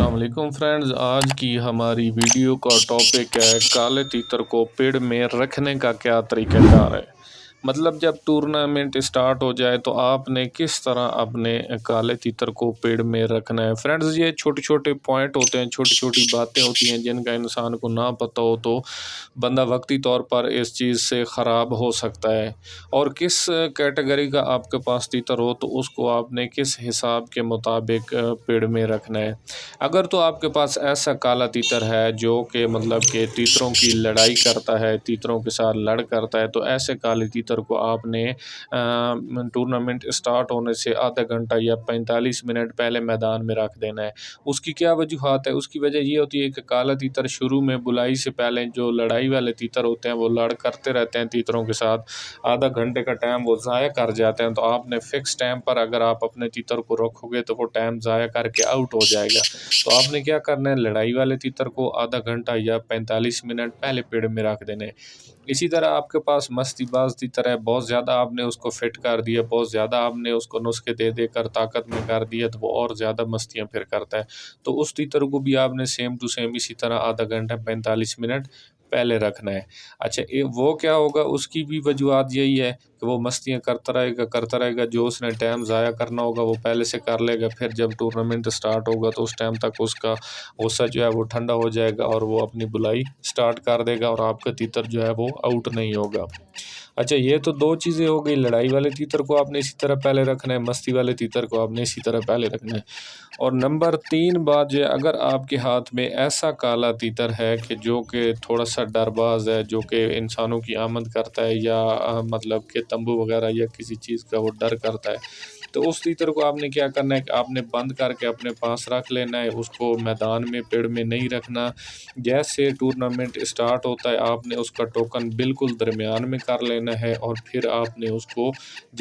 السلام علیکم فرینڈز، آج کی ہماری ویڈیو کا ٹاپک ہے کالے تیتر کو پیڑ میں رکھنے کا کیا طریقہ کار ہے۔ مطلب جب ٹورنامنٹ اسٹارٹ ہو جائے تو آپ نے کس طرح اپنے کالے تیتر کو پیڑ میں رکھنا ہے۔ فرینڈز یہ چھوٹے چھوٹے پوائنٹ ہوتے ہیں، چھوٹی چھوٹی باتیں ہوتی ہیں جن کا انسان کو نہ پتہ ہو تو بندہ وقتی طور پر اس چیز سے خراب ہو سکتا ہے۔ اور کس کیٹیگری کا آپ کے پاس تیتر ہو تو اس کو آپ نے کس حساب کے مطابق پیڑ میں رکھنا ہے۔ اگر تو آپ کے پاس ایسا کالا تیتر ہے جو کہ مطلب کہ تیتروں کی لڑائی کرتا ہے، تیتروں کے ساتھ لڑ کرتا ہے، تو ایسے کالے تیتر کو آپ نے ٹورنامنٹ اسٹارٹ ہونے سے آدھا گھنٹہ یا 45 منٹ پہلے میدان میں رکھ دینا ہے۔ اس کی کیا وجوہات ہے؟ اس کی وجہ یہ ہوتی ہے کہ کالا تیتر شروع میں بلائی سے پہلے جو لڑائی والے تیتر ہوتے ہیں وہ لڑ کرتے رہتے ہیں تیتروں کے ساتھ، آدھا گھنٹے کا ٹائم وہ ضائع کر جاتے ہیں۔ تو آپ نے فکس ٹائم پر اگر آپ اپنے تیتر کو رکھو گے تو وہ ٹائم ضائع کر کے آؤٹ ہو جائے گا۔ تو آپ نے کیا کرنا ہے، لڑائی والے تیتر کو آدھا گھنٹہ یا 45 منٹ پہلے پیڑ میں رکھ دینے۔ اسی طرح آپ کے پاس مستی باز تیتر ہے، بہت زیادہ آپ نے اس کو فٹ کر دیا، بہت زیادہ آپ نے اس کو نسخے دے دے کر طاقت میں کر دیا تو وہ اور زیادہ مستیاں پھر کرتا ہے۔ تو اس تیتر کو بھی آپ نے سیم ٹو سیم اسی طرح آدھا گھنٹہ 45 منٹ پہلے رکھنا ہے۔ اچھا وہ کیا ہوگا، اس کی بھی وجوہات یہی ہے کہ وہ مستیاں کرتا رہے گا، جو اس نے ٹائم ضائع کرنا ہوگا وہ پہلے سے کر لے گا، پھر جب ٹورنامنٹ سٹارٹ ہوگا تو اس ٹائم تک اس کا غصہ جو ہے وہ ٹھنڈا ہو جائے گا اور وہ اپنی بلائی سٹارٹ کر دے گا اور آپ کا تیتر جو ہے وہ آؤٹ نہیں ہوگا۔ اچھا یہ تو دو چیزیں ہو گئی، لڑائی والے تیتر کو آپ نے اسی طرح پہلے رکھنا ہے، مستی والے تیتر کو آپ نے اسی طرح پہلے رکھنا ہے۔ اور نمبر 3 بات جو ہے، اگر آپ کے ہاتھ میں ایسا کالا تیتر ہے کہ جو کہ تھوڑا سا ڈرباز ہے، جو کہ انسانوں کی آمد کرتا ہے یا مطلب کہ تمبو وغیرہ یا کسی چیز کا وہ ڈر کرتا ہے، تو اس تیتر کو آپ نے کیا کرنا ہے کہ آپ نے بند کر کے اپنے پاس رکھ لینا ہے، اس کو میدان میں پیڑ میں نہیں رکھنا۔ جیسے ٹورنامنٹ اسٹارٹ ہوتا ہے آپ نے اس کا ٹوکن بالکل درمیان میں کر لینا ہے اور پھر آپ نے اس کو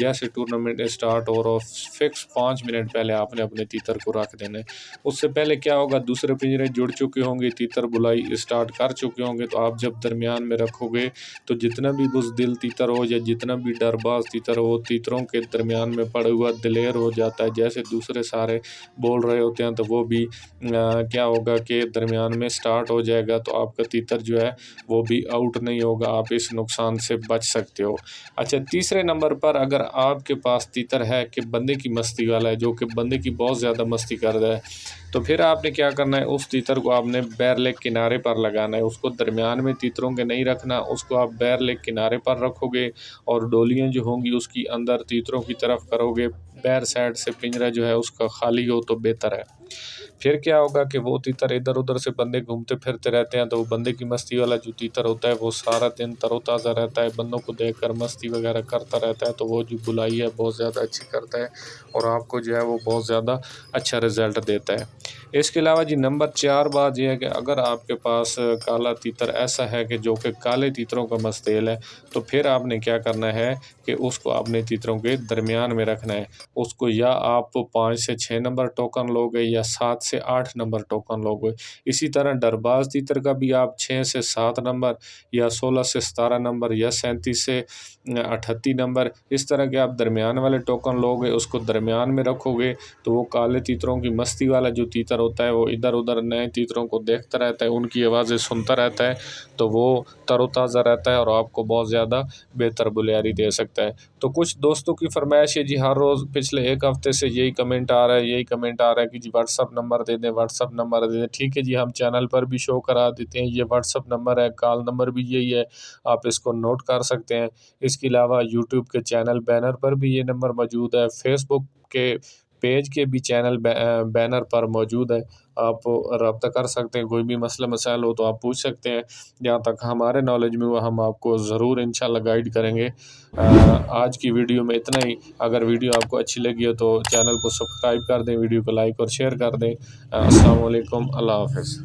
جیسے ٹورنامنٹ اسٹارٹ ہو رہا فکس 5 منٹ پہلے آپ نے اپنے تیتر کو رکھ دینا ہے۔ اس سے پہلے کیا ہوگا، دوسرے پنجرے جڑ چکے ہوں گے، تیتر بلائی اسٹارٹ کر چکے ہوں گے، تو آپ جب درمیان میں رکھو گے تو جتنا بھی بزدل تیتر ہو یا جتنا بھی ڈرباز تیتر ہو، تیتروں کے درمیان میں پڑا ہوا دلیر ہو جاتا ہے۔ جیسے دوسرے سارے بول رہے ہوتے ہیں تو وہ بھی کیا ہوگا کہ درمیان میں سٹارٹ ہو جائے گا، تو آپ کا تیتر جو ہے وہ بھی آؤٹ نہیں ہوگا، آپ اس نقصان سے بچ سکتے ہو۔ اچھا تیسرے نمبر پر اگر آپ کے پاس تیتر ہے کہ بندے کی مستی والا ہے، جو کہ بندے کی بہت زیادہ مستی کر رہا ہے، تو پھر آپ نے کیا کرنا ہے، اس تیتر کو آپ نے بیر لیگ کنارے پر لگانا ہے، اس کو درمیان میں تیتروں کے نہیں رکھنا، اس کو آپ بیر لیگ کنارے پر رکھو گے اور ڈولیاں جو ہوں گی اس کی اندر تیتروں کی طرف کرو گے، بیر سائڈ سے پنجرہ جو ہے اس کا خالی ہو تو بہتر ہے۔ پھر کیا ہوگا کہ وہ تیتر ادھر ادھر سے بندے گھومتے پھرتے رہتے ہیں، تو وہ بندے کی مستی والا جو تیتر ہوتا ہے وہ سارا دن تر و تازہ رہتا ہے، بندوں کو دیکھ کر مستی وغیرہ کرتا رہتا ہے، تو وہ جو بلائی ہے بہت زیادہ اچھی کرتا ہے اور آپ کو جو ہے وہ بہت زیادہ اچھا رزلٹ دیتا ہے۔ اس کے علاوہ جی نمبر 4 بات یہ ہے کہ اگر آپ کے پاس کالا تیتر ایسا ہے کہ جو کہ کالے تیتروں کا مستیل ہے، تو پھر آپ نے کیا کرنا ہے کہ اس کو اپنے تیتروں کے درمیان میں رکھنا ہے۔ اس کو یا آپ 5 سے 6 نمبر ٹوکن لو گے یا 7 سے 8 نمبر ٹوکن لو گے۔ اسی طرح ڈرباز تیتر کا بھی آپ 6 سے 7 نمبر یا 16 سے 17 نمبر یا 37 سے 38 نمبر اس طرح کے آپ درمیان والے ٹوکن لو گے، اس کو درمیان میں رکھو گے، تو وہ کالے تیتروں کی مستی والا جو تیتر ہوتا ہے وہ ادھر ادھر نئے تیتروں کو دیکھتا رہتا ہے، ان کی آوازیں سنتا رہتا ہے، تو وہ تر و تازہ رہتا ہے اور آپ کو بہت زیادہ بہتر بلیاری دے سکتا ہے۔ تو کچھ دوستوں کی فرمائش ہے جی، ہر روز پچھلے ایک ہفتے سے یہی کمنٹ آ رہا ہے کہ جی واٹس اپ نمبر دے دیں، واٹس اپ نمبر دے دیں۔ ٹھیک ہے جی، ہم چینل پر بھی شو کرا دیتے ہیں، یہ واٹس اپ نمبر ہے، کال نمبر بھی یہی ہے، آپ اس کو نوٹ کر سکتے ہیں۔ اس کے علاوہ یوٹیوب کے چینل بینر پر بھی یہ نمبر موجود ہے، فیس بک کے پیج کے بھی چینل بینر پر موجود ہے، آپ رابطہ کر سکتے ہیں، کوئی بھی مسئلہ مسائل ہو تو آپ پوچھ سکتے ہیں، جہاں تک ہمارے نالج میں ہوا ہم آپ کو ضرور انشاءاللہ گائیڈ کریں گے۔ آج کی ویڈیو میں اتنا ہی، اگر ویڈیو آپ کو اچھی لگی ہو تو چینل کو سبسکرائب کر دیں، ویڈیو کو لائک اور شیئر کر دیں۔ السلام علیکم، اللہ حافظ۔